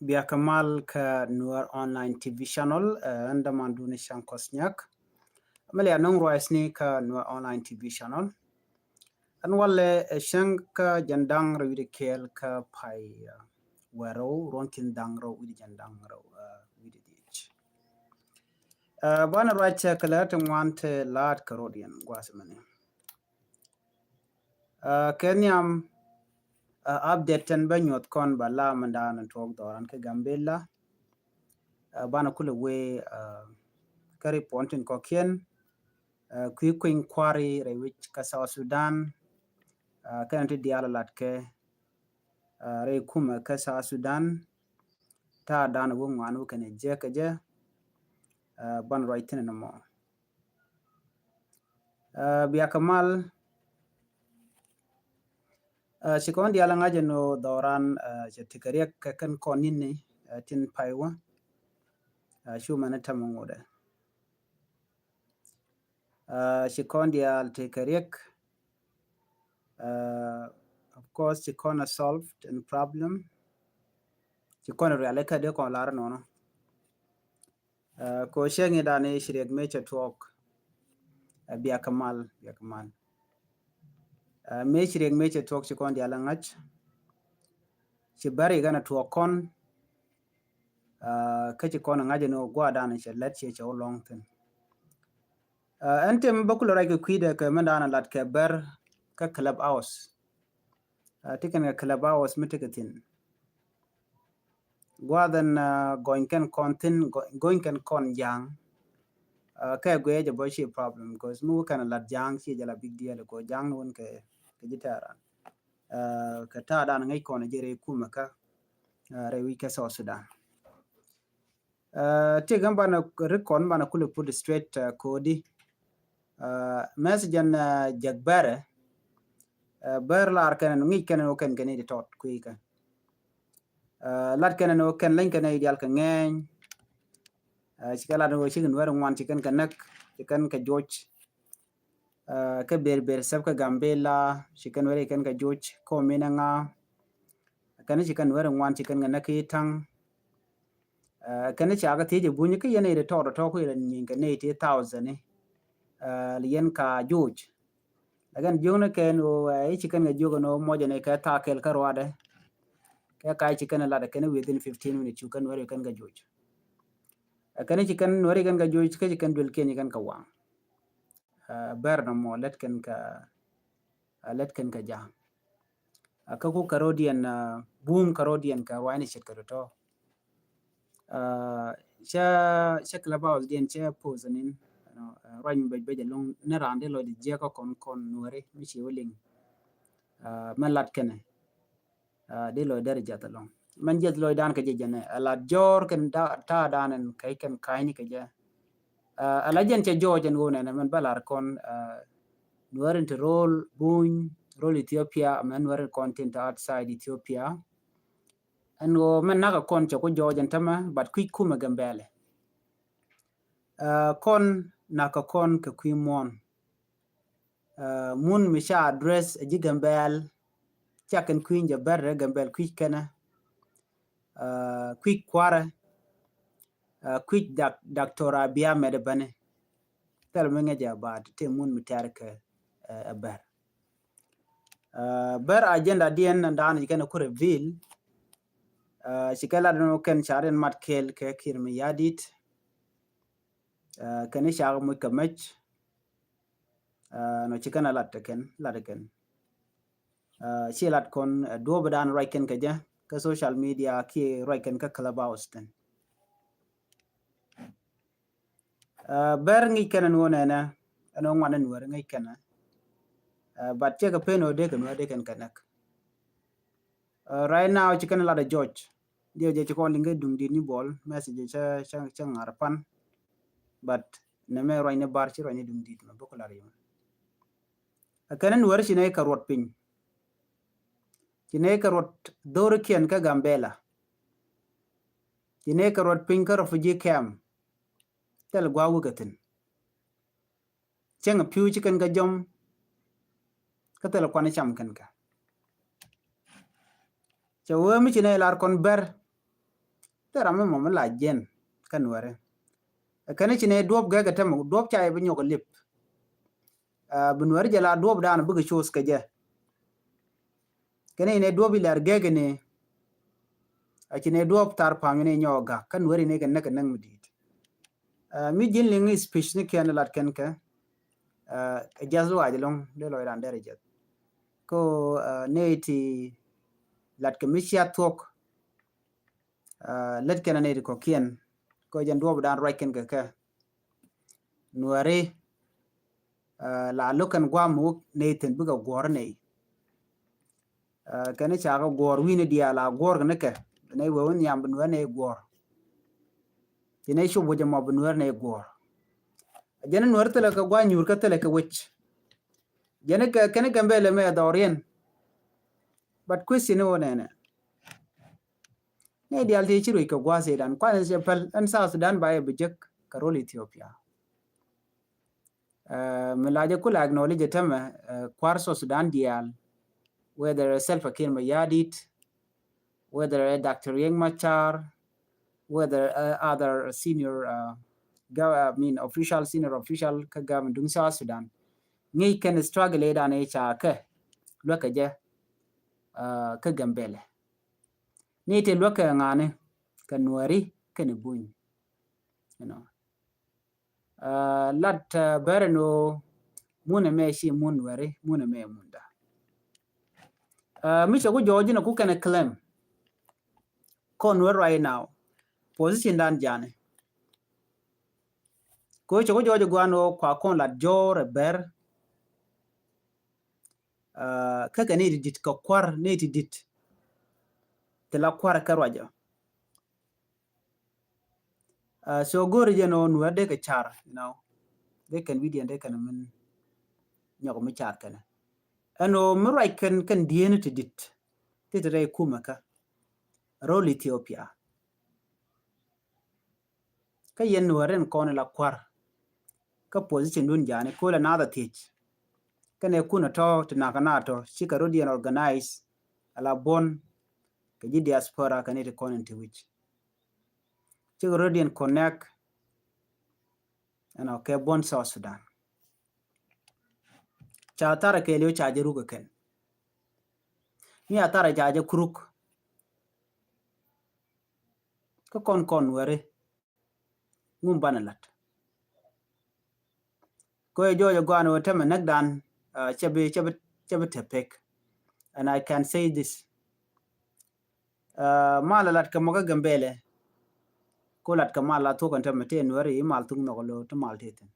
Bia Kamal ka Nuer Online TV channel anda ni Shan Kosnyak. Malia nong roisni ka Nuer Online TV channel. An wale shan ka jandang rawidi kel ka pai wero ronkin dangro widi jandang ro widi dich. Bana racha kalata wante lad karodian gwasamani. Kenyam update ten banyot kon bala mandan tok doran ke Gambela. Bana kule we kari pontin kokien quick inquiry rewich ka South Sudan kanti diala latke re kuma ka South Sudan ta dana wo ngwanu kane je ka je ban writing no mo Bia Kamal sikon diala ngaje no doran je tikariek ka kan konini tin paiwa shumana tamongoda sikon dial tikariek of course sikon solved and problem sikon realeka de kon lar no ko shengi dane shirek meche talk Bia Kamal me shirek meche talk sikon diala ngach bari gana to kon kachi kon ngaje no gwadana che let che long thing entem bakulo rake kwide ka mandana lat ke ber ka club house tikan ka club house mitikatin gwadan going kan kon jang ka gwe je boshi problem because mu kana lat jang chi jala big deal ko jang won ke jitara ka ta dan ngai kon jere kuma ka rewi ka South Sudan tigan bana recon bana kule put straight kodi message an jagbare berlar kan ngi kan no kan gani tot kuika lat kan no kan len kan ideal kan ngeng sikala no sigin wer ngwan tikan kanak tikan ka George ka ber sab ka Gambela sikan wer kan ka George ko menanga kan sikan wer ngwan tikan kanak itang kan chaga teje bunyi ka yene de to ko yen kan ne 1000 lien ka George lagan jona ken o chicken ga jogo no moja ne ka takel ka rwade ka chicken la da ken within 15 minutes you can where kan ga George kan chicken where kan ga George ka chicken dul ken kan ka wang ber no mo let kan ka ja ka ku karodian boom karodian ka wani shit ka to sha clubhouse den che posanin run be long na rande lo di je ko kon nuare mi ci weling man lat kene de lo der jata long man jet lo dan ka je jane ala jor kan ta danen kai kan kaini ka je ala jen che jojen wona man balar kon nuare to role Ethiopia man nuare content outside Ethiopia and man naga kon ko jojen tama but quick kuma gambele kon naka kon ka kwimon mun misha address ji gambel chaken queen ja berre gambel quick kana quick kwara quick Dr. Abiy medbane tel menga ja bad te mun mitarka ber agenda dien ndan kana ku reveal sikala no ken charen matkel ke kirmi yadit kan shar mu kamach no chikana latken silat kon do badan raiken kaja ka social media ki raiken ka clubhouse ten ber ngi kanan wona na ano ngwanan wer ngi kana but che ka peno de kan wade kan kanak right now chikana la da George dio je chikon linga dungdi ni bol message cha ngarpan but na me roine bar chi roine dungdi ma bokolari kanan wer sine ka rot pin sine ka rot dor kien ka Gambela sine ka rot pin ka refugee camp tel gwa wugatin chenga piu chicken ga jom ka tel kwana cham kan ka chawo mi chine lar kon ber tara me mo la jen kan ware kane chine duop ga ga tam duop cha e binyo ko lip bunwar jala duop dan buga chos ka je kane ne duop ilar ga ga ne a chine duop tar pam ne nyoga kan wari ne kan nang midit mi jin lingi speech ne kan lat kan ka jazu ajlong le lo ran dere jet ko ne ti lat ka mi sia tok let kan ne ko kien ko jan duop dan right kan ka nuare la lokan gwa mu ne ten buga gor ne kane cha ga gor wini dia la gor ne ka ne won yam bu ne gor tine shu bo jama bu ne gor jene nuar tele ka gwa nyur ka tele ka wich jene ka kane gambele me dorien but question one ne dial te chiru ka gwa se dan kwa se pal an sa Sudan ba e bijek karol Ethiopia milaje kula acknowledge tama kwarso Sudan dial whether Salva Kiir Mayardit, whether Dr. Riek Machar, whether other senior official senior official ka government dung South Sudan ngi ken struggle dan e cha ke loka je ka gambele ni te loka ngane ka nuari ken buñ you know lat bereno muna me shi mun nuari muna me munda mi chago joji na ku ken claim kon right now position dan jane ko chago joji gwano kwa kon la jore ber kaka ne dit ka kwar ne ti dit te la kwar ka raja so gore je no nu de ka char you know they can video they can min nyako mi char kana ano mi right kan diene ti dit te re kuma ka rol Ethiopia ka yen nu ren kon la kwar ka position dun jane ko la nada tich kane kuna to tinakana to shika rodian organize ala bon ka ji diaspora kan it konen to which shika rodian connect ano ke bon South Sudan cha tara ke leo cha jeru ka ken ni atara jaje kuruk ka kon were ngum banalat ko e jojo gwano tama nagdan chebe tepek and I can say this malalat ka moga gambele ko lat ka mala to kan tama te were mal tung no lo to mal teten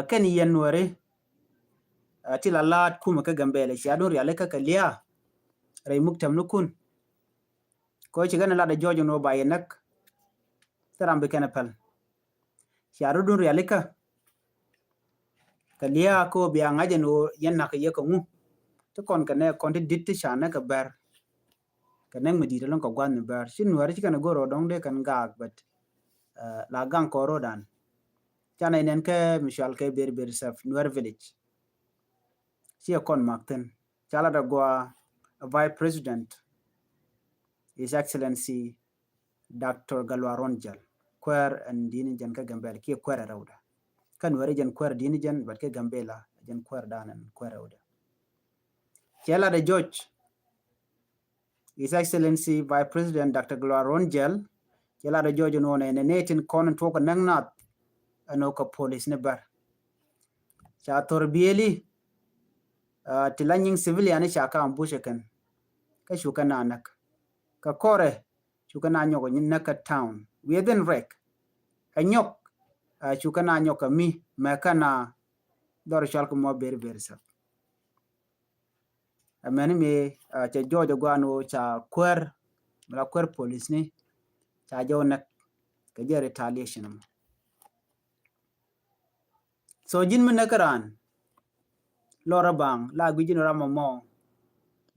ken yen were tila lat kuma ka gambele shi adon riale ka liya ray muktam nukun ko ci gana la da jojo no baye nak tarambe kana pal sharu dun rialika ka liya ko biya ngaje no yanna ka yeko mu to kon kana kon de ditte shana ka bar kana medi lon ko gwan bar shin wari kana goro dong de kan gag but la gang ko rodan chana inen ke mishal ke ber saf nuer village si kon makten chala da gwa vice president His Excellency Dr. Galwaron Jal kwer and dini jan ka gambela ki kwer rawda kan wari jan kwer dini jan bat ke gambela jan kwer danan kwer rawda chala da George His Excellency Vice President Dr. Galwaron Jal chala da George no ne netin kon to ko nangnat ano ka police ne bar cha torbieli tilanying civilian cha ka ambushe kan ka shuka nanak ka kore shuka na nyoko naka town within rek anyok shuka na nyoka mi makana dor shal ko mo ber sa amani me cha jojo gwano cha kwer mala kwer police ni cha jawna ka je retaliation so jin mun nakaran lora bang la gujino ramo mo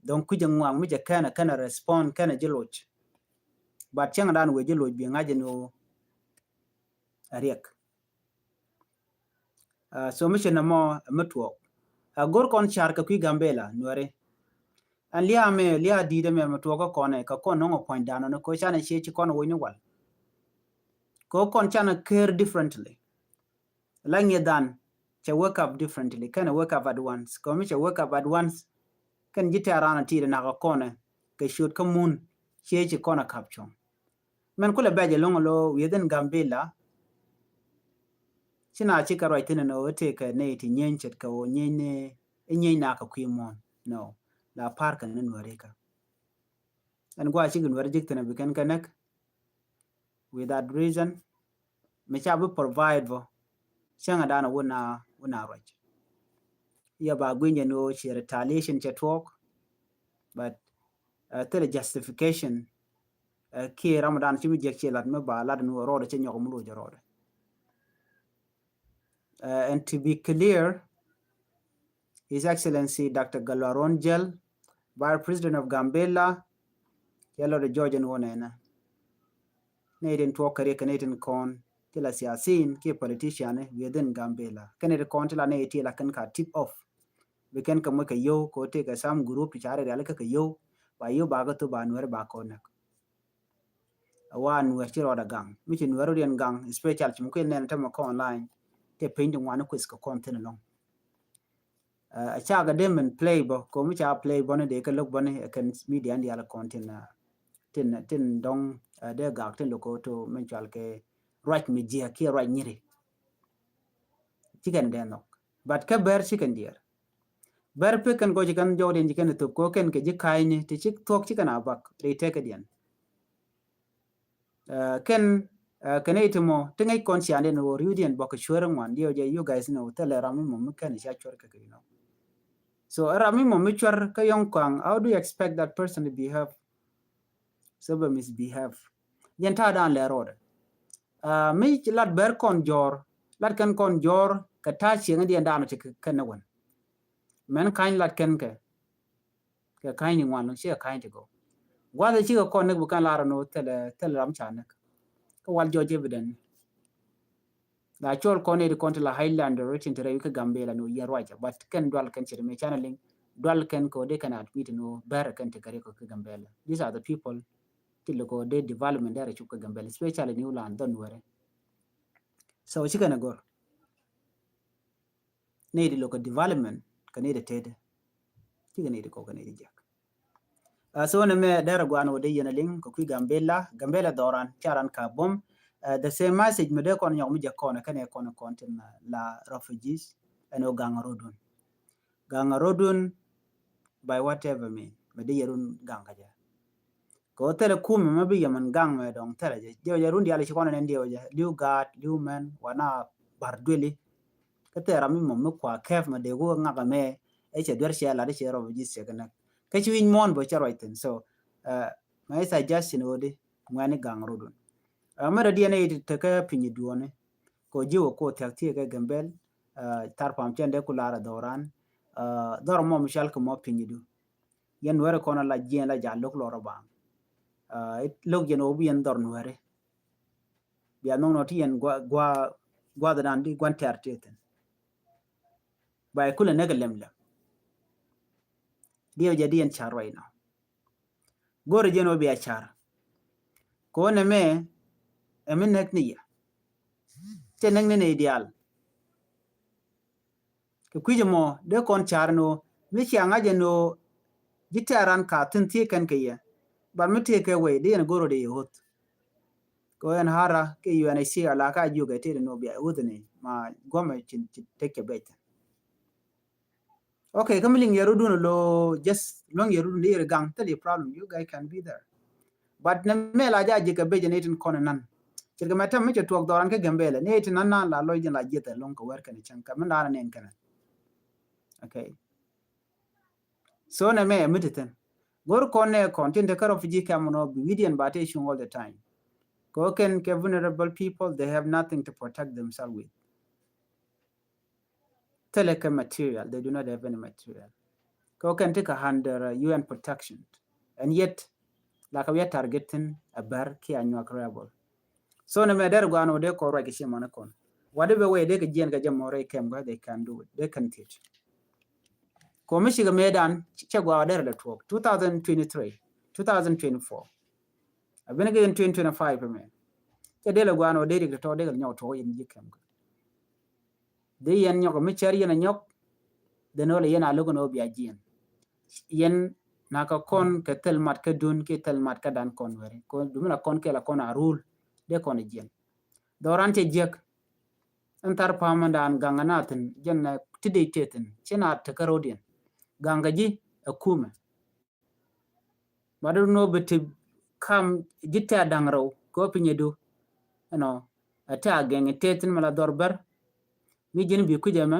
don kujang wang mi ja kana respond kana jeloch but chang dan we jeloch bi ngaje no ariek so mission na mo metwo gor kon char ka kui gambela nuare an lia di de me to ko kone ka kon no point down no ko chana che chi kon wo ni wal ko kon chana care differently lang ye dan cha wake up differently kana wake up at once ko mi cha wake up at once kan jita rana ti na ka kone ke shoot ka mun che chi kona capture men kula baje longo lo within Gambela china chi ka right no te ka ne ti nyen chet ka o nyen na ka kwimon no la park kan no reka and gwa chi gun warjik tana bikan kanak with that reason me cha bu provide vo changa dana wona right ya ba gwinya no chi retaliation cha talk but the justification ki ramadan chi bi jek chi lat me ba lat no ro de chi nyoko mu lo ro and to be clear, His Excellency Dr. Galwaron Jel, Vice President of Gambela, Yellow the Georgian one Nadine Twokare Canadian con tila siasin ki politician within Gambela. Canada con tila ne tila kan ka tip off. We can come ka yo ko take some group to chare alaka ka yo ba yo baga to ba nwer ba konak. One were chiro da gang. Michin werodian gang special chimukil nen tama ko online. Te painting one quiz ka content along. A chaga dem and play bo ko mi cha play bonne de ka look bonne kan media and yala content tin dong de gak tin loko to men chal ke right media ki right nyiri chicken den nok but ka ber chicken dear ber pe kan go chicken jodin chicken to ko ken ke jikai ni ti chik tok chicken abak they take it in ken itimo tingai konsiande no rudian bok shure ngwan dio je you guys know tele rami mo kan sha chor ka you know so rami mo chor ka yong kwang how do you expect that person to behave so misbehave yenta dan le road mi lat ber kon jor lat kan kon jor ka ta chieng di ndano ti kan wan men kain lat kan ke kain ni wan chi kain ti go wa da chi ko kon ne bu kan la no tele ram chan ka wal jo jebden la chol kon e kon la highland rotin tere ka Gambela no yer waja but kan dwal kan chi me channeling dwal kan ko de kan admit no ber kan te kare ko ka Gambela these are the people till ko de development there chu ka Gambela especially new land don were so chi kana go need local development kan need tede tiga need ko kan need jak so ne me dara gwano de yana ling ko ku Gambela doran charan ka bom the same message me de kon nyom je kon kan e kon content la refugees eno gangarodun by whatever mean me de yarun ganga ja ko tele kum me bi yaman gang me dong tele je yarun di ala ci kon ne ndio je liu gat liu men wana bardweli kate rami mo kwa kef ma de go nga me e che dwer she la de che ro ji se kana ke chi win mon bo che roiten so my suggestion odi ngani gang rodun amara di ne te ka pinyi duone ko jiwo ko takti ga Gambel tar pam chende kulara doran dor mo mishal ko mo pinyi du yen were kono la jien la jalok loro bang it log yen obi yen dor nwere bia no ti yen gwa da dan di gwan terteten by kula nega lemlem dio jadi en char right now gore jeno bi achar ko ne me emin nek niya te neng ne ideal ke kuje mo de kon char no mi chianga je no gitaran ka tin tie kan ke ya bar mi tie ke we de en goro de yot ko en hara ke yu en si ala ka ju ge te no bi udne ma gome chin take bet okay kamiling yeru duno lo just long yeru ne gang tell your problem you guys can be there but ne me la ja je ke be je ne tin kon nan cirga matam mi tuok doran ke Gambela ne tin nan la lo je la jete long ko wer kan chan ka man na nen kan okay so ne me mititen gor kon ne content ka refugee kam no Vivian batation all the time ko ken ke vulnerable people they have nothing to protect themselves with telecom material they do not have any material ko ken take a under UN protection and yet like we are targeting a bar ki anyo rebel so ne me der gwano de ko rage shi mana kon whatever way they can get more kem they can do it they can teach ko Michigan medan che gwa der le talk 2023 2024 abin ga in 2025 me ke de le gwa no de to de nyaw to yin jikem de yen nyok mi cher yen nyok de no le yen alugo no bi ajien yen naka kon ke tel mat ke dun ke tel mat ka dan kon were ko dumina kon ke la kon arul de kon jien dorante jek antar pamandan ganganatin jen tide teten chena takarodien gangaji akuma badu no beti kam jitta dangro ko pinyedu no ata genge teten mala dorbar mi jen bi kujama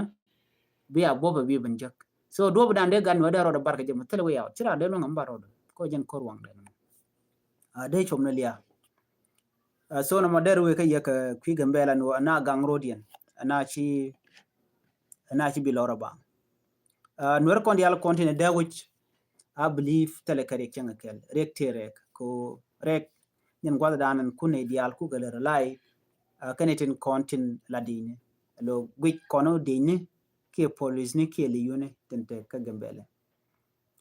bi aboba bi banjak so do budan de gan wada rodo barka jema tele yaw tira de no ngamba rodo ko jen korwang de de chomna liya so na mader we ka yaka kwi gambela no na gangrodien na chi bi lora ba nwer kon dial kontine de which I believe tele kare kenga kel rek terek ko rek nyen gwada danan kune dial ku gale relay kanetin kontin ladine lo gwit kono dine ke police ni ke liyune tente ka gambele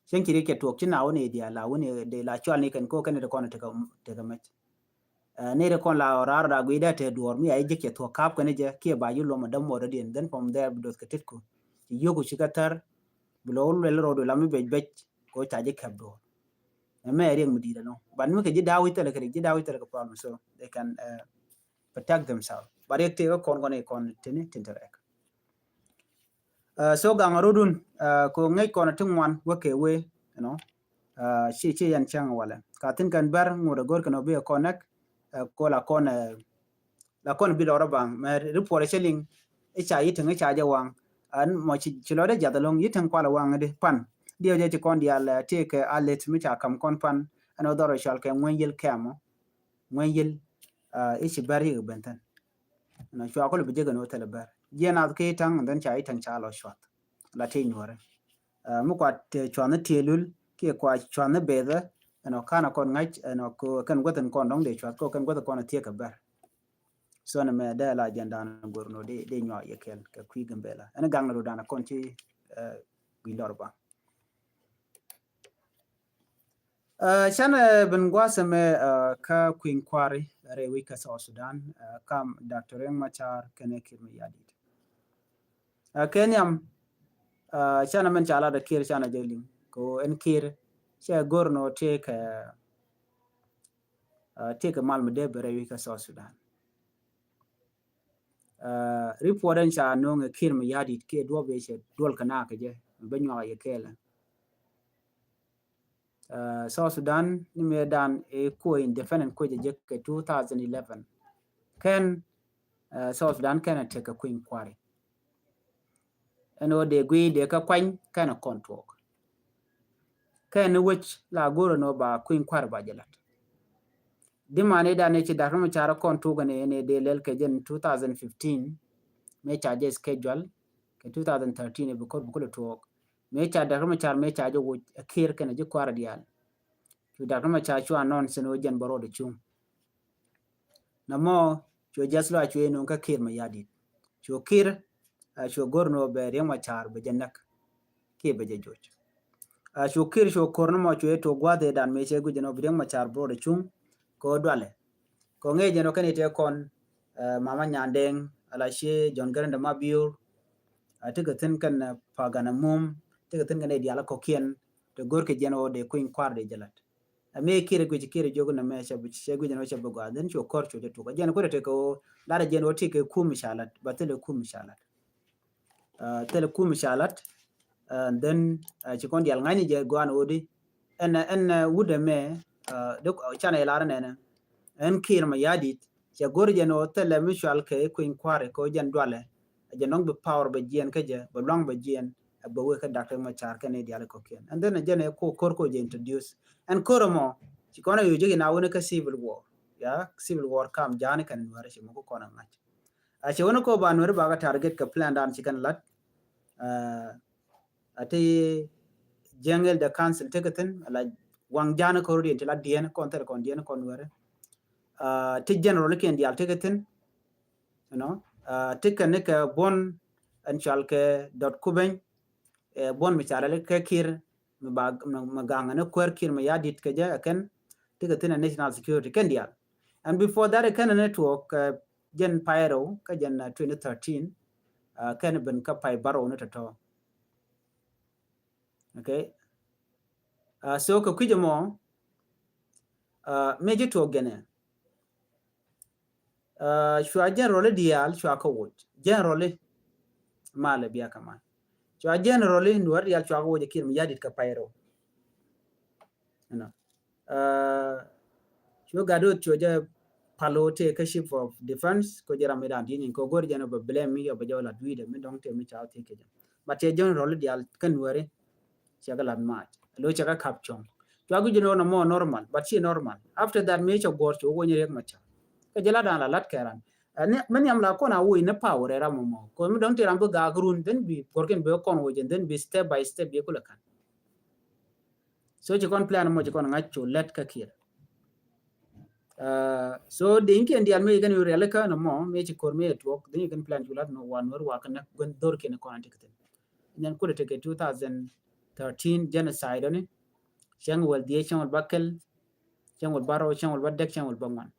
sen kiri ke tok tina woni dial la woni de la chwal ni kan ko kan de kono te ga mach ne de kon la orar da gwida te duor mi ay jeke to kap kane je ke ba yulo ma dam mo den then from there bidot ka tetko yogo chikatar bulo le rodo la mi bej ko taje kabdo me riang mudira no ban mi ke ji dawi tele ke ji dawi tele ko problem so they can protect themselves but ek te kon kon tene tinterek so gangarudun ko ngai kon tungwan wake we you know chi yan chang wala ka tin kan bar ngoro gor kan obe connect ko la kon bi lora bang me report cheling e cha yitin e cha jawang an mo chi lo de jadalong yitin kwala wang de pan dio je kon dial take alet mi cha kam kon pan ano doro shal ke ngwengil kamo ngwengil ichi bari benten na chwa ko bi je no tele bar je na ke tang dan cha itang cha lo shwat la te nyore mu kwa chwa na telul ke kwa chwa na beda ano kana kon ngai ano ko kan goten kon dong de chwa ko kan goten kon tie ka bar so na me da la janda na gorno de nywa yekel ka kwi gambela ana gang ro dana kon ti wi lorba Chana bin gwasame ka Queen Kwari rewi ka South Sudan kam Dr. Riek Machar kene kirmi yadid. Kenyam chana men chala da kir chana jeling ko en kir cha gorno take malmade rewi ka South Sudan. Reporten cha nong kirmi yadid ke dwobe che dwol kana ke je benyo yekela. South Sudan ni medan e ko independent ko je 2011 ken South Sudan can take a Queen Quarry eno de gui de ka kwany kana control ken which la goro no ba Queen Quarry ba jelat di mane da ne ci da rum chara control ne de lel ke jen 2015 me charge schedule ke 2013 be ko to me cha da rum char me cha jo kir ken je kwara dial da rum cha chu anon seno jen baro de chung namo cho jaslo a chu no ka kir ma yadi cho kir cho gorno be Riek Machar be jenak ke be je joj cho kir cho korno mo cho to gwade dan me che gujeno Riek Machar bro de chung ko dwale ko nge jeno kan ite kon mama nyandeng ala she John Garanda Mabior atiga tin kan pagana mum tiga tin kan diala ko kien to gorke jeno de Queen Kwar de jalat me kire jogo na me che gujeno che bogo den cho kor cho de to jeno ko te ko dara jeno tike kum shalat batele kum shalat tele kum shalat and then ci kon dial ngani je gwan odi en wude me de chana lara nena en kir ma yadit che gorje no tele mishal ke Queen Kware ko jen dwale je nong be power be jien ke je be long be jien be we ka Dr. Machar ke ne dial ko ken and then jene ko kor ko je introduce and koromo ci kono yo je na wona ka civil war ya civil war kam jani kan wara ci mo ko kona ngach a ci wona ko ba no ba ga target ka plan dan ci kan lat ati jengel the council tegaten ala wang jana ko ri la dien konter kon dien kon were ti general ken dial tegaten you know tikane ka bon an chalke dot kuben bon mi charale ke kir maganga no kwer kir ma yadit ke ja ken tigatina national security ken dia. And before that ken network gen pyro ka gen 2013 ken ben ka pai baro no to. Okay. So ka kujamo meje to gene shwa generally dial shwa ka wot generally male biya kaman shwa generally nuar dial shwa ka wot kir mi yadit ka pyro you know shwa gado choja palote ka ship of defense ko jara medan dinin ko gor jana ba blame mi ba jawla duide mi don te mi chawte ke jam but ye generally dial kan wore shagala mat lo chaka kapchong shwa gu jino no more normal but she normal after that me cho gor cho wonye rek macha ka jala dan la lat karan man yam la kona wo ina power era mo ko mi don te ram ga grun den bi porken be kon wo den bi step by step be kula kan so je kon plan mo je kon ngacho let ka kir so de inke ndial me gan yure la ka no mo me ci kor me to de kan plan julat no wan war wa kan gon dor ken ko antik ten nyan ko te 2013 genocide ni chang wal die chang wal bakel chang wal baro chang wal badek chang wal bangwan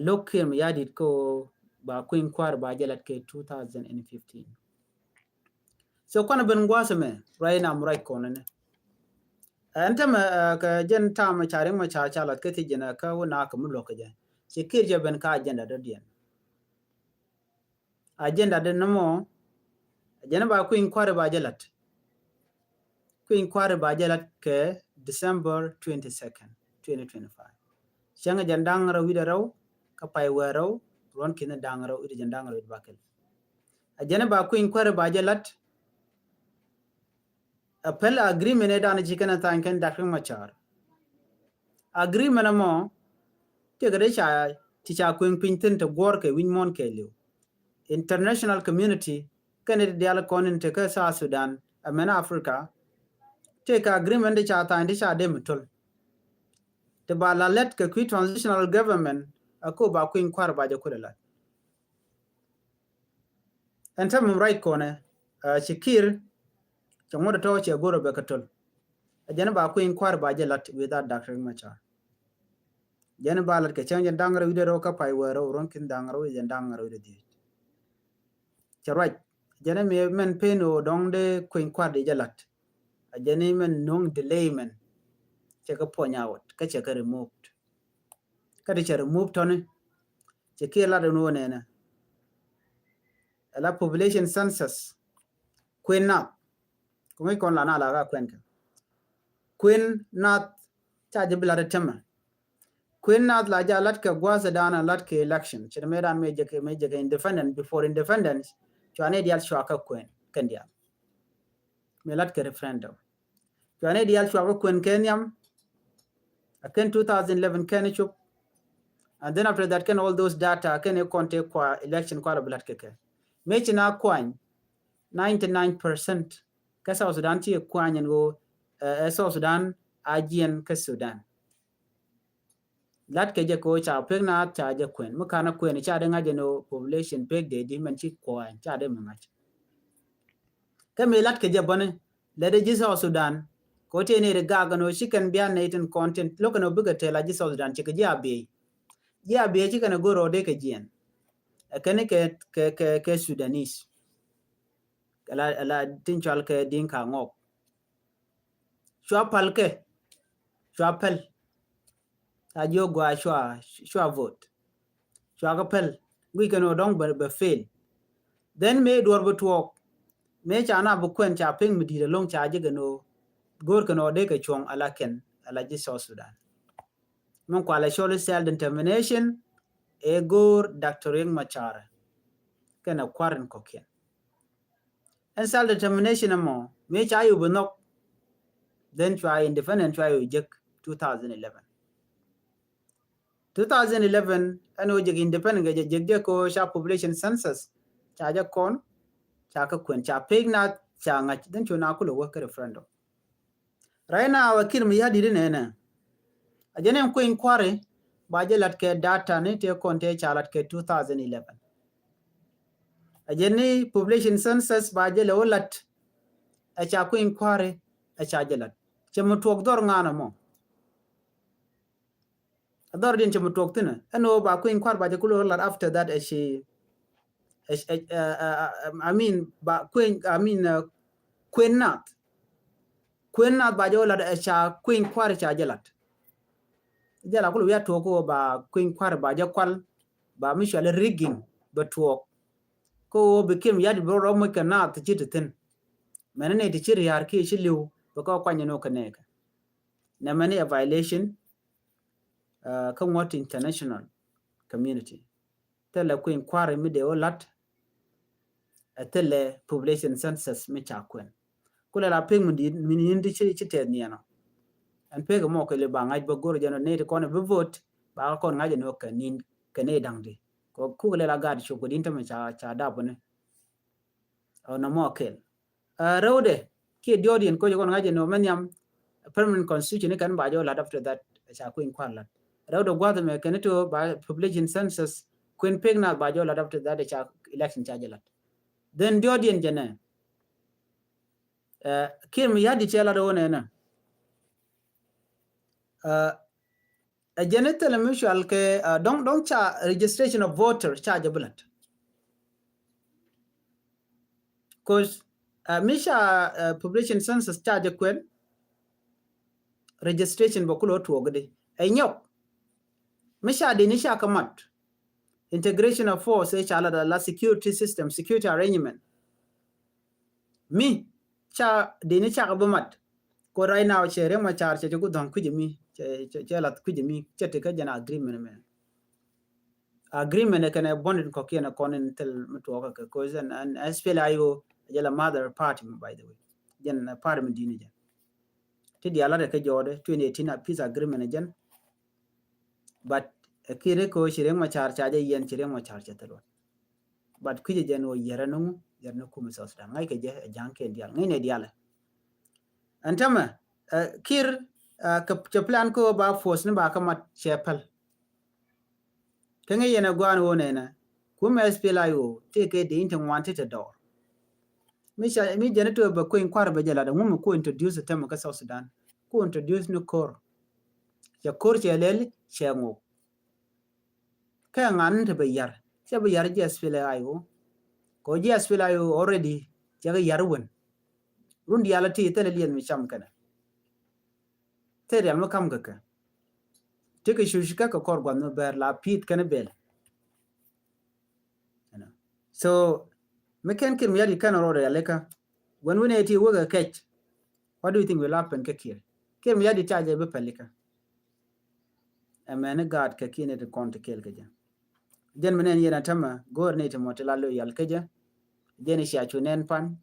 lokim yadit ko ba kuin kwar ba jalat ke 2015 so kono ben ngwasa me right now right kono ne anta ma ka jen ta ma charing ma cha chalat ke ti jena ka wona ka mu lokaje sikir je ben ka agenda do dien agenda de namo jena ba kuin kwar ba jalat ke December 22nd 2025 shanga jandang ra wida raw ka pay weraw ron kina dang raw ida jandang raw bakel ajena ba kuin kwar ba jalat appel agreement e dana jikana tanken Dr. Machar agreement mo te gade cha ti cha kuin pinten to gor ke winmon ke liu international community kan de ala konin te ka sa Sudan amena Africa take agreement de cha ta ndi cha de mutol te ba la let ke qui transitional government ako ba kuin kwar ba ja kula and some right corner shikir chongodo to che goro be katol ajana ba kuin kwar ba ja lat without Dr. Machar jana ba lat ke chanje dangaro widero ka pai wero ron kin dangaro wi dangaro de di charwaj jana me men peno dongde kuin kwar de jalat ajani men nong delay men che ka ponya out ka che ka removed ka de che removed tone che ke la de no ne na la population census queen na ko ngi kon la na la ga queen not charge bila de tema queen not la jalat ka gwaza dana lat ke election che me ran me je ke independent before independence chane dial shwaka queen kandia me lat ke referendum chane dial shwaka queen kenyam aken 2011 kenchup and then after that can all those data can you contact kwa election kwa blat ke me china kwan 99% ka South Sudan ti kwan ngo South Sudan agien ka Sudan lat ke je ko cha pek na cha je kwen mu kana kwen cha de ngaje no population pek de di man chi kwan cha de mangach ka me lat ke je bone le de ji South Sudan ko te ne ga ga no shi kan bian ne tin content lo kana buga te la ji South Sudan chi ke ja be chi kana go ro de ke jien kene ke Sudanese la tin chal ke din ka ngok chwa palke chwa pel ajo gwa chwa vote chwa ka pel we can no dong be fail then me dor bu tuok me cha na bu kwen cha ping mi di long cha je no gor ka no de ke chong ala ken ala ji South Sudan mon kwa la show self determination e gor Dr. Riek Machar kana kwarin kokien and self determination mo me cha yu bu nok then try independent try ujek 2011 ano jeg independent ge jeg ko sha population census cha ja kon cha ka kwen cha pig na cha nga den chuna ku lo ka referendum right now wakil mi yadi ne na ajene ko inquiry ba je lat ke data ne te kon te cha lat ke 2011 ajene population census ba je lo lat a cha ku inquiry a cha jalat chemu tuok dor ngana mo dor din chemu tuok tina ano ba ku inquiry ba ku lot after that I mean ba queen queen not ba jo la cha queen kwar cha jalat jala ku ya to ko ba queen kwar ba ja kwal ba mi shale rigging ba to ko bikim yadi bro ro mo kana ta jititin menene ti chiri yar ki shi liu ba ko kwanya no kaneka na mani a violation kan what international community tele queen kwar mi de olat tele population census mi cha kwen kula la ping min yindi chi te ni no an pega mo ko le ba ngaj ba gor jano ne ko ne be vote ba ko ngaj no ka nin kane dangdi ko ku le la gad shu ko din ta me cha da bone o na mo kel rode ki diodien ko ko ngaj no manyam permanent constitution kan ba jo la after that cha ku in kwala rode gwada me kan to ba population census queen pegna ba jo la after that cha election cha jalat then diodien jene kim yadi chela do ne na a genital mutual ke don't cha registration of voter charge bullet cause misha population census charge kwen registration bokulo tuogde enyok misha de nisha kamat integration of force chala la security system security arrangement mi cha de nisha kabumat ko right now chere ma char che ku don kujimi che lat kujimi che te ka jana agreement me agreement kan bonded ko kiena konen tel mutwa ka ko and SPLIO jala mother party by the way jen parliament dini jen ti dia la ke jode 2018 a peace agreement jen but kire ko shireng ma char chaje yen shireng ma char chetelo but kuje jen o yera no yerno kuma sosda ngai ke je janke dial ngai ne dial antama kir ke plan ko ba force ne ba kamat chepal kenge yena gwan wone na kuma SPLIO te ke de intin wanted to door mi janitor ba ko inquire ba jala da ngum ko introduce tema ka South Sudan ko introduce no kor ya kor che lel chengo ka ngan te ba yar che ba yar je SPLIO ko je SPLIO already je ga yar won run yala ti tele lien mi cham kana te real ma kam ka te ke shushika ka kor gwan no ber la pit kana bel so meken kin yadi kana ro ya leka when we neti woga catch what do you think will happen ka kir kem yadi charge be pelika a man god ka kine de konte kel ka jen menen yena tama gor ne tamo telalo yal keja jen sha chunen pan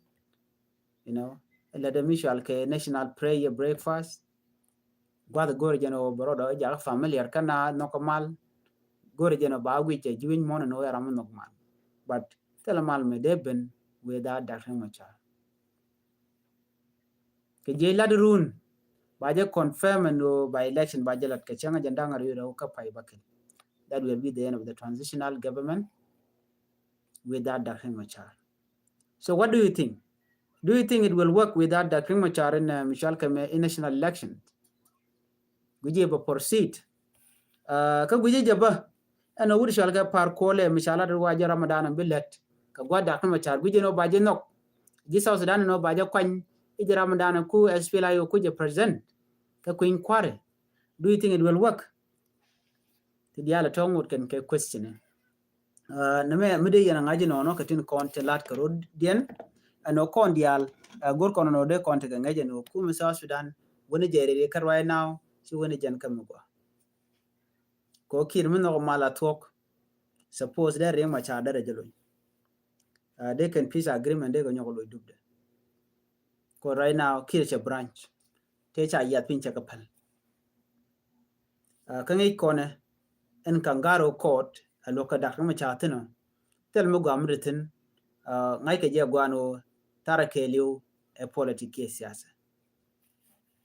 you know la de mishal ke national prayer breakfast gwada gor jeno borodo ja familiar kana nokomal gor jeno ba wi je jiwin mon no yaram nokmal but telamal me deben without dakheng macha ke je ladrun ba je confirm no by election ba je lat ke changa jandanga ro ka pai bakel that will be the end of the transitional government without Dakheng Machar. So what do you think? Do you think it will work without Dakheng Machar in Michal Kame in national elections? Guje ba proceed. Ka guje jaba ana wuri shalga par kole Michala da waje Ramadan billet ka gwa Dakheng Machar guje no baje nok. Ji South Sudan no baje kwan ije Ramadan ku SPLIO ku je president ka ku inquire. Do you think it will work? The diala tongut can question. Name mide yana ngaji no katin konte lat karod dien ano kon dial gor kono no de konte ngaji no kuma South Sudan woni jere kar right now si woni jan kamugwa ko kir mun no mala talk suppose there ring ma cha dare jelo they can peace agreement de go nyoko dubde ko right now kir che branch te cha ya pinche kapal kangi kone en kangaro court aloka dakma ma cha tino tel mo gamritin ngai ke je gwano tara keliu e politiki siyasa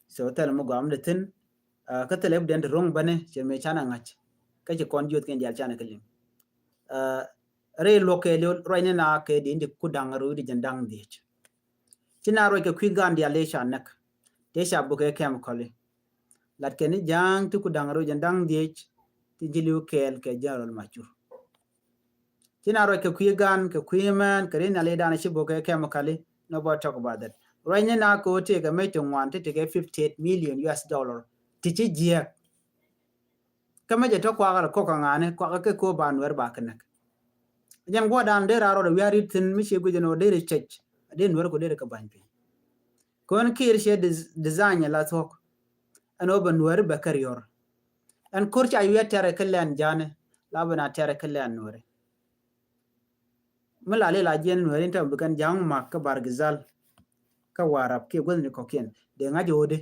so tel mo gamritin ka tel ebden rong bane che me chana ngach ka je kon jot ken dial chana kelim re lokeliu roine na ke di ndi kudang ru di jandang dich china ro ke kwi gan dia le sha nak te sha bu ke chemical lat ke ni jang tu ku dang ro jan dang die ti jilu kel ke jarol machur china ro ke kwi gan ke kwi man ke na le dan shi bu ke chemical nobody talk about that right now ko te ke me tongwan te ke 58 million US dollar ti chi je kama je to kwa ko ka ngane kwa ke ko ban wer ba kanak jan go dan de raro de yari tin mi she gujeno de chech de wer ko de ka ban pe kon kir she design la tok an oban wer ba karior an kurcha yu tere kallan jane la bana tere kallan nore mala le la jen wer ta bukan jang mak ka bargizal ka warap ke gudni ko ken de ngajode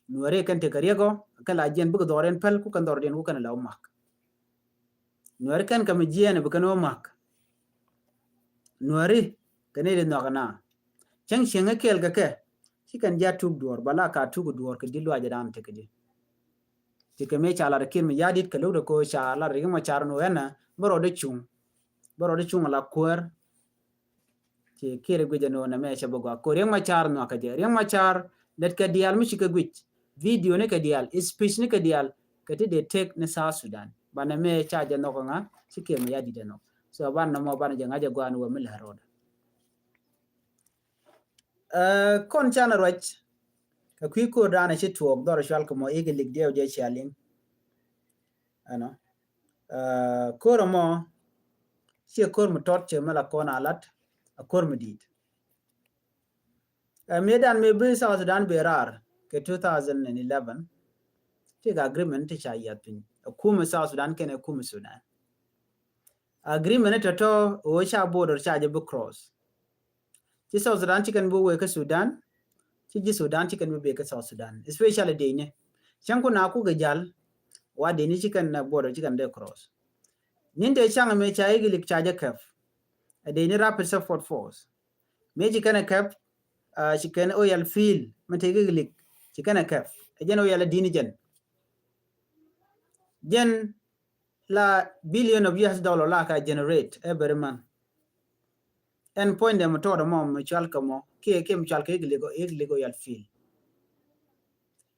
nore kan te kariego kala jen bu doren pel ku kan dorden ku kan law mak nore kan kam jiene bukan o mak nore kane de nogana chang chenga kel ga ke chikan ja tuk duor bala ka tuk duor ke dilwa jadan te ke tike me chala kin me yadit ke lo ko chala ri ma char no ena boro de chung la kwer ti kire gwe no na me chabo ga ko ri ma char no ka je ri ma char let ka dial mi chike gwich video ne ka dial speech ne ka dial ke te de tek ne sa Sudan bana me cha je no ko nga chike me yadit no so ban na mo ban je nga je gwa no me la roda kon chana roch ka kwi ko dana shi tuok dor shal ko mo igi lig dio je chaling ano koro mo shi kor mo tot che mala kona alat a kor mo dit medan me bi South Sudan berar ke 2011 ti agreement ti cha yapin kuma South Sudan kene kuma Sudan agreement to o cha border cha je bu cross ti South Sudan ti kan bu we ka Sudan ti Sudan ti kan be ka South Sudan especially de ne chanko na ku ga jal wa de ni ti kan na border ti kan de cross nin de chang me cha igi lik cha je kaf de ni rapid support force me ji kan kaf shi kan oil field me te igi lik ti kan kaf jen oil dini jen la billion of US dollar la ka generate every month and point them to the mom mutual kamo ke mutual ke igi oil field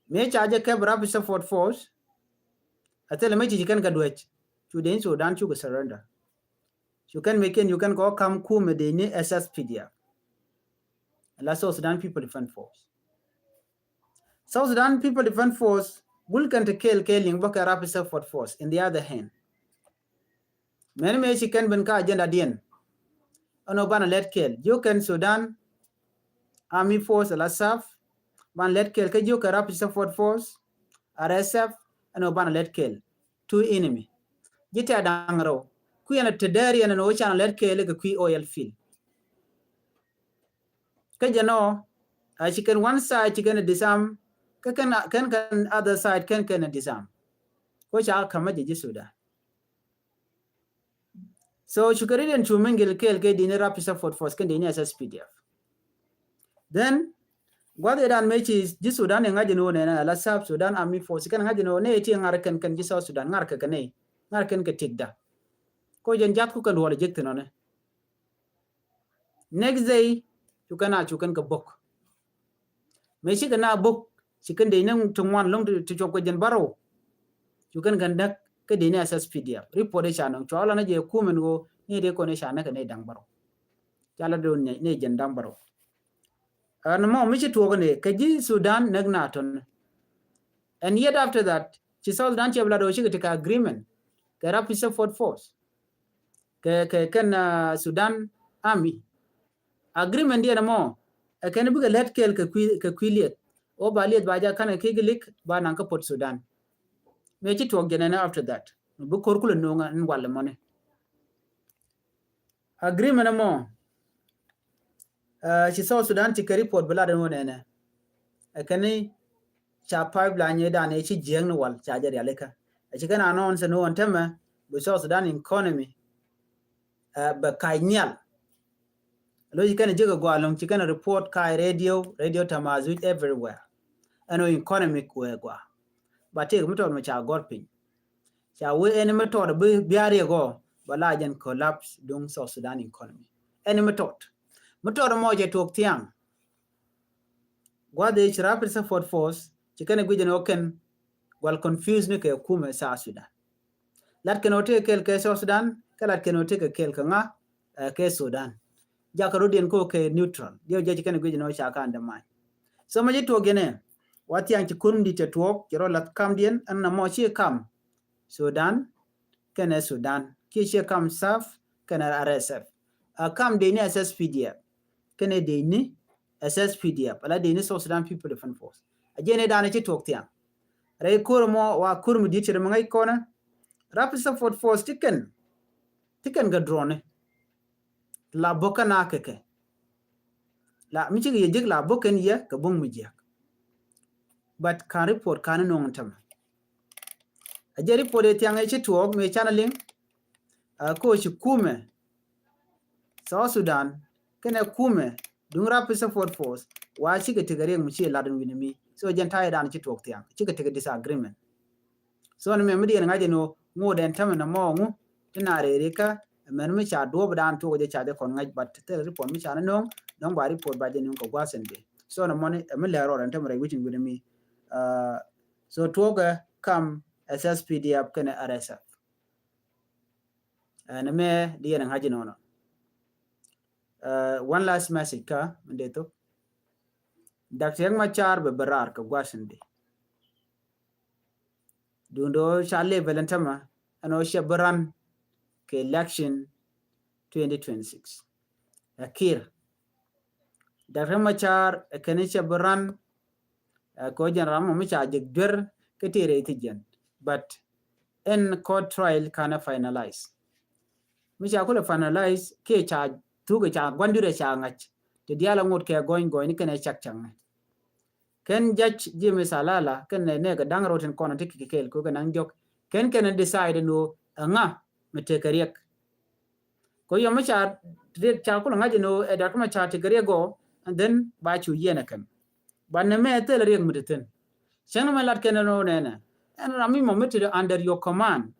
me charge ke rapid support force atele me ji kan ka duet to den Sudan to surrender you can go come kume de ni SSPDF la South Sudan People Defense Force South Sudan People Defense Force will can to kill killing baka rapid support force in the other hand many me chicken ben ka agenda dien ono bana let kill you can Sudan Army Force la SAF ban let kill ke you can rapid support force RSF ono bana let kill two enemy jita dangro ku yana tedari yana no chana let kill ke ku oil field ke jano chicken one side chicken disarm can other side can disarm ko cha kama je Sudan so shukaridan chumengel kel ke dinner rapid support force can dinner SSPDF then what they done make is ji Sudan ngaji no na la South Sudan Army Force kan ngaji no ne ti ngar kan ji South Sudan ngar ka ne ngar kan ka tikda ko jen jat ku kan wala jekte no ne next day you can ka bok me shi kana bok shi kan de nan tungwan long to chok ko jen baro you can dak ke de ne SSPDF report e chano chola na je kumen go ni de ko ne chana ka ne dang baro chala do ne jen dang baro and mo mi to ne ke ji Sudan nagna ton and yet after that chi South Sudan che blado shi ka agreement ke rapid support force ke kan Sudan Army agreement dia mo kan bu let kel ke kwiliet o ba liet ba ja kan ke gilik ba nan ka Port Sudan me chi to gene after that bu korkulo no nga nwal mo ne agreement mo chi South Sudan ti ke report blado no ne akani cha pipeline da ne chi jeng no wal cha jar yaleka chi kana announce no on tema bu South Sudan economy ba kainyal lo chi kana jiga gwalong chi kana report kai radio tamazu everywhere ano economic we gwa ba te mo to mo cha gorpin cha we ene mo to be biare go bala jan collapse dung South Sudan economy ene mo to mo je tok tiang gwa de rapid support force chikene gwijin oken wal confuse ni ke kume sa Sudan lat kenote kel ke Sudan kalat kenote ke kel ka nga ke Sudan jakaro den ko ke neutral dio je chikene gwijin no cha ka andamai so ma jito gene wati anchi kurndi te tuok jero lat kam dien an na mo chi kam Sudan kene Sudan ki chi kam SAF kene RSF kam de ni SSPDF kene de ni SSPDF ala de ni Sudan People Defense Force ajene dana chi tuok tiang ray kurmo wa kurmu di chere mangai kona Rapid Support Force tiken ga drone la boka na keke la michi ye jig la boken ye ka bung mu jek but kan report kan no ntam aje report e tiang e chi tuok me channeling ko chi kume South Sudan kene kume dung Rapid Support Force wa chi ke tigare mu chi ladun winimi so jen tayi dan chi tuok tiang chi ke tigare disagreement so ne me medi ngaje no ngo den tam na mo ngu tina rereka men mi cha do dan to je cha de kon ngaj bat te report mi cha na no non ba report ba je no ko gwasen be so na money me le ro dan tam re witin winimi so toga kam SSPDF kene RSF na me di na ngaje no no one last message ka ndeto Dr. Yang Machar be barar ka gwasen be dundo chale valentama ano shabaran ke election 2026 akir Dr. Machar kene shabaran ko general mo cha jigder ke tire itijen but in court trial kana finalize mi cha ko finalize ke cha tuga cha gwandure cha ngach te diala ngot ke goin ni kene chakchang ken judge Jimmy Salala ken ne ga dangroten kono tiki kel ko nan jok ken decide no nga mete kariek ko yo ma cha cha ko ngaje no e da kuma cha te go and then ba chu yena kan ba ne me te le riek meten chen ma lat ken no ne na en rami mo mete under your command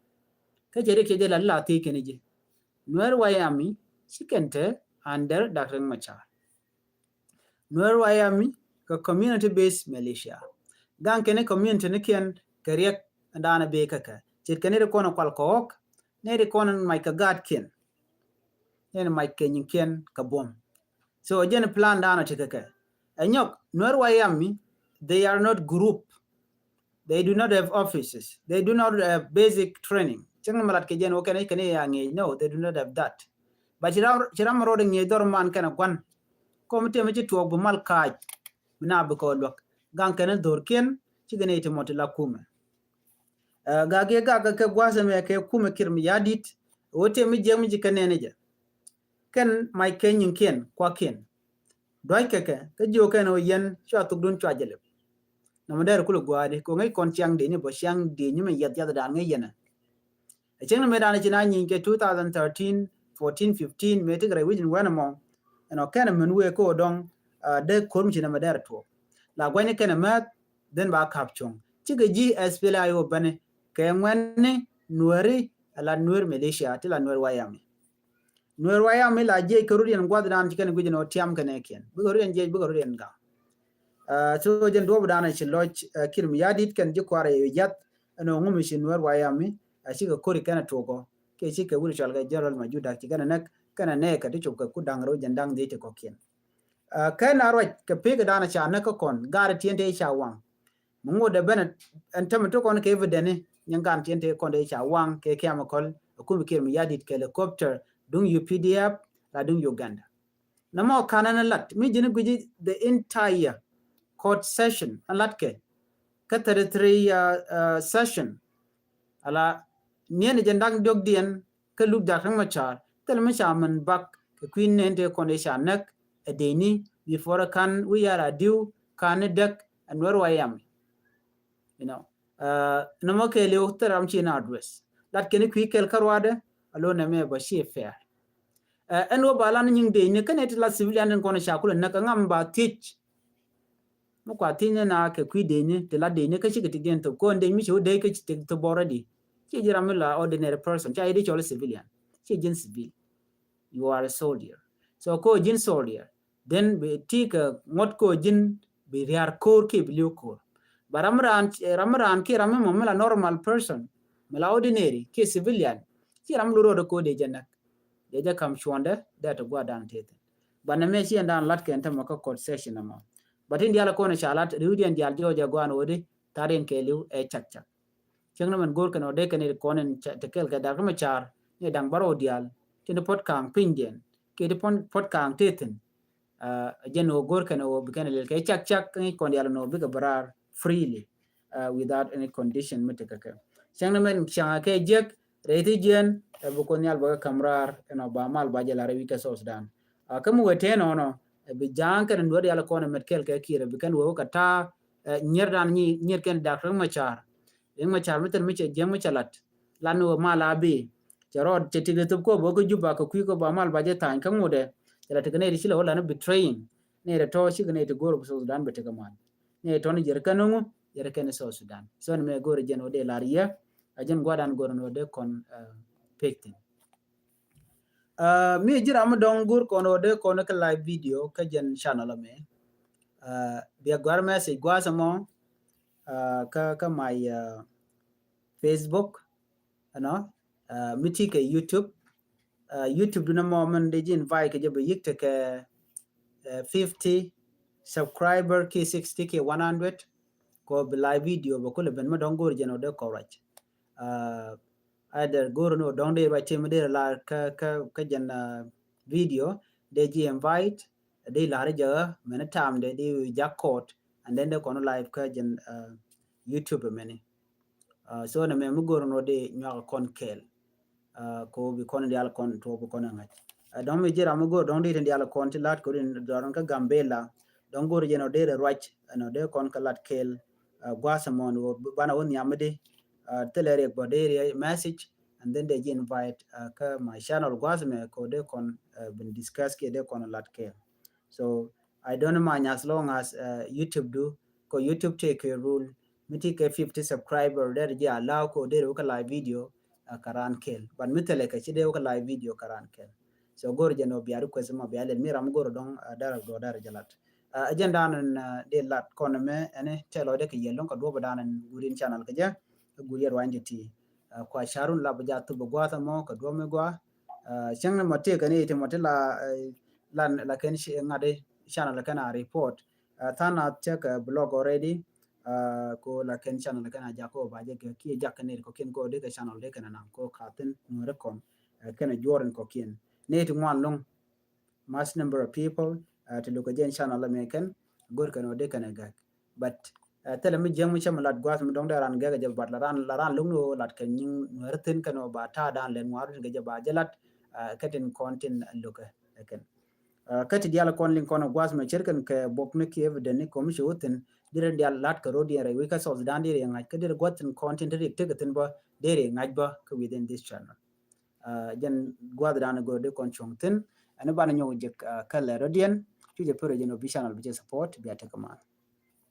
ke jere ke de la te ken je Nuer Wayami sikente under Dr. Machar Nuer Wayami ka community based militia gan kene community ne ken kariek ndana be kaka chit kene ko na kwal kok ne de kono mai ka gad ken ne mai ken ken ka bom so jen plan dana tikaka anyok Nuer Wayami they are not group they do not have offices they do not have basic training cheng malat ke jen okene kene ya ngi no they do not have that but chiram roding ngi dor man kana kwan komite me ci tuok bu mal kaj na bu ko lok gan kene dor ken ci gene ite moti la kuma ga ge ga ke gwase me ke kuma kirmi yadit wote mi jemi ji kanene je ken mai kenyin ken kwa ken doy ke jo ken o yen cho tuk dun chwa jele na mo der kulu gwade ko ngai kon chiang de ni bo chiang de ni me yat yat da ngai yena e cheng me dana ci na nyin ke 2013 14 15 me tigre wijin wana mo no kana men we ko dong de korum china madar to la gwani kana mat den ba kapchong chige ji SPLA yo bane ke ngwane nuori ala nuor militia tila nuor wayami la je karurian gwadran chikene gujino tiam kane ken bugorien je bugorien ga so jen do badana chin loch kirmi yadit kan je kware yat no ngumi shin nuor wayami ashiga kori kana togo ke chike wuri chalga general majuda chikana nak kana ne ka dicho ka kudangro jandang de ko ken kan arwaj ka pega dana cha na ka kon gara tiente cha wang mungo de benet antam to kon ke evidene nyangan tiente kon de cha wang ke kama kol ku ke mi yadit ke helicopter dung UPDF la dung Uganda namo kanana lat mi jini guji the entire court session alat ke ka 33 session ala nien jandang dog dien ka luk da kan machar tel ma shaman bak ka queen nente condition nak edeni before kan we are due kan dak and where I am you know namo ke le uktaram chi na address lat ken ku kel karwade alo na me ba shi fair en wo balan nying de ne kan et la civilian kon shakul na kan ngam ba teach mo kwa tinne na ke ku de ne te la de ne ka shi ke tigen to ko de mi shi de ke to boradi chi jiramila ordinary person cha idi chol civilian chi jin civil you are a soldier so ko jin soldier then be tika ngot ko jin bi riar kor ki bi liu kor but ramran ki ram mo mala normal person mala ordinary ki civilian ki ram luro de ko de janak de ja kam chwonde da to gwa dan tete bana me chi ndan lat ken ta maka court session ma but in diala ko na chalat rudian dial joja gwan odi taren ke liu e chak chak chengna man gor kan ode kan ko nen te kel ga dar ma char ne dang baro dial tin pot kang pingen ke de pot kang teten jen o gor kan o bikan le ke chak chak ni kon dial no biga barar freely without any condition meteka ke chengna man changa ke jek reti jen bu kon yal ba kamrar no ba mal ba jela rewi ke sos dan kamu wete no no bi jang kan ndo dial ko na met kel ke kire bikan wo ka ta nyer dan ni nyer ken dak ma char yang macam meten mi jeng mi chalat lanu mala bi jarod chetiga tup ko bogo juba ko ku ko ba mal baje tan kan ngode jala tigane ri sila wala no betraying ne re to shi ne to goro so Sudan bete kaman ne to ni jer kanungu jer ken so Sudan so ne me goro jeno de lariya ajen gwadan goro no de kon pektin mi jira am don gur kono de kono ka live video ka jen channel me biya gwar message gwa samo ka my Facebook ano miti ke YouTube YouTube na mo man de jin vai ke jabe yikte ke 50 subscriber ki 60 ki 100 ko bi live video ba ko le ben ma don gor jeno de correct either gor no don de right team de la ka jan video de ji invite de la re ja men tam de jakot and then de kono live ka jan YouTube meni so na me mu gor no de nya kon kel ko bi kon dial kon to ko kon ngat don mi jira mu gor don de dial kon ti lat ko din don ka gambela don gor jeno de right no de kon ka lat kel gwasamon wo bana won yamde telere bo de message and then they invite ka my channel gwasme ko de kon been discuss ke de kon lat kel so I don't mind as long as YouTube do ko YouTube take a rule miti ke 50 subscriber der ja allow ko der ko live video karan kel but mitele ke chide ko live video karan kel so gor jeno biaru ko sama biale miram gor don dar do dar jalat agenda nan de lat kono me ene telo de ke yelon ko do badanan gurin channel ke ja gurir wanje ti ko sharun la baja tu gwa ta mo ko do me gwa changna mate ke ne te mate lan la ken shi ngade channel kana report thana check blog already ko la ken channel kana ja ko ba je ki ja ken ko ken ko de ke channel de kana nan ko khatin no rekom kana joren ko ken ne to wan long mass number of people to look again channel la me ken gor kana de kana ga but tele mi jeng mi chama lat gwas mi dong daran ga ja bat laran lung no lat ken ning nerten kana ba ta dan len waru ga ja ba jalat katen content look ken kati diala kon lin kono gwas me cherken ke bokne ki evident ni komi shoten dire dial lat ka rodi re we ka so dan dire ngai ka dire gotten content ri tegatin ba dire ngai ba ka within this channel jen gwad dan go de kon chongten ana bana nyogo je kala rodian tuje pro jeno bi channel bi support bi ataka ma